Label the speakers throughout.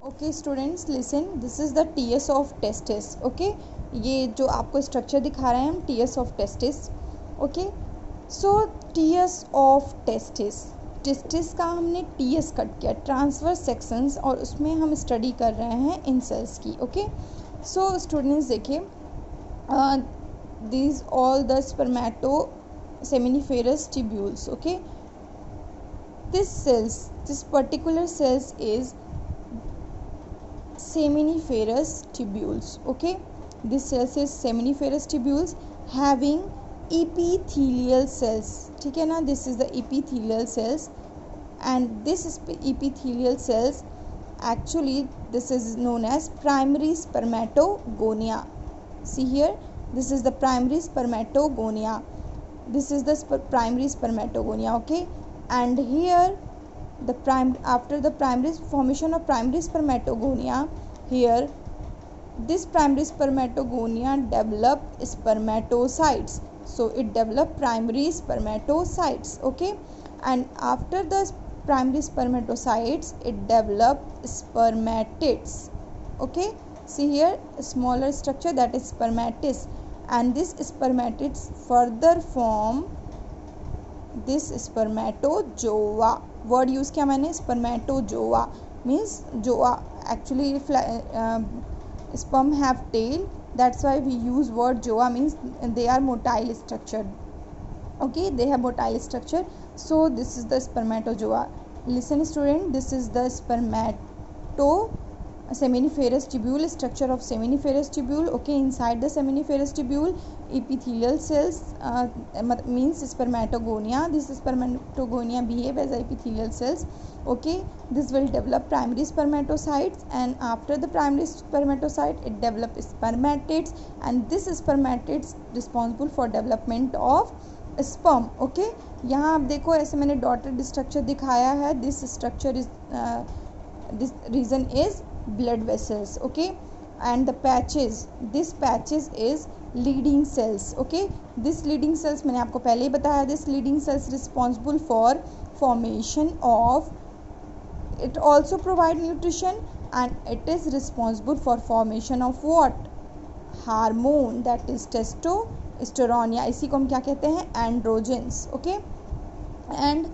Speaker 1: Okay students listen, this is the TS of testis. Okay, ये जो आपको structure दिखा रहे हैं हम, TS of testis. Okay, so TS of testis, testis का हमने टीएस कट किया, ट्रांसवर्स सेक्शंस, और उसमें हम स्टडी कर रहे हैं इन सेल्स की. ओके, सो स्टूडेंट्स देखिए, these all the spermatoseminiferous tubules. Okay, this particular cells is seminiferous tubules. Okay, this cells is seminiferous tubules having epithelial cells. ठीक है ना, this is the epithelial cells, and this epithelial cells, actually this is known as primary spermatogonia. See here, this is the primary spermatogonia. This is the primary spermatogonia. Okay, and here after the primary formation of primary spermatogonia, here this primary spermatogonia develop spermatocytes. So it develop primary spermatocytes. Okay, and after the primary spermatocytes it develop spermatids. Okay, see here, a smaller structure, that is spermatis, and this spermatids further form this spermatozoa. Word use किया मैंने, spermatozoa means zoa. Actually sperm have tail, that's why we use word zoa, means they are motile structured. Okay, they have motile structure. So this is the spermatozoa. Listen student, this is the seminiferous tubule, structure of seminiferous tubule. Okay, inside the seminiferous tubule epithelial cells means spermatogonia. This spermatogonia behave as epithelial cells. Okay, this will develop primary spermatocytes, and after the primary spermatocyte it develop spermatids, and this spermatids responsible for development of sperm. Okay, यहाँ आप देखो ऐसे मैंने dotted structure दिखाया है. This structure is this region is blood vessels. Okay, and the patches, this patches is leading cells. Okay, this leading cells मैंने आपको पहले ही बताया, this leading cells responsible for formation of, it also provide nutrition, and it is responsible for formation of what, hormone, that is testosterone, या इसी को हम क्या कहते हैं, androgens. Okay, and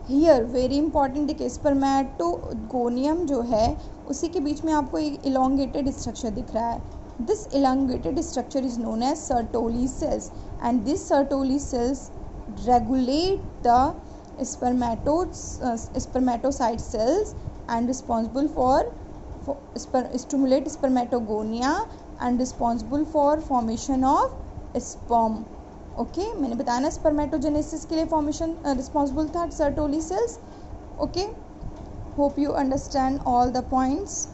Speaker 1: here very important, देखिए स्पर्मेटोगोनियम जो है उसी के बीच में आपको एक इलोंगेटेड स्ट्रक्चर दिख रहा है. This elongated structure is known as Sertoli cells, and this Sertoli cells regulate the spermatocyte cells and responsible for stimulate spermatogonia and responsible for formation of sperm. Okay, मैंने बताया ना स्पर्मेटोजेनेसिस के लिए formation responsible था Sertoli cells. Okay, hope you understand all the points.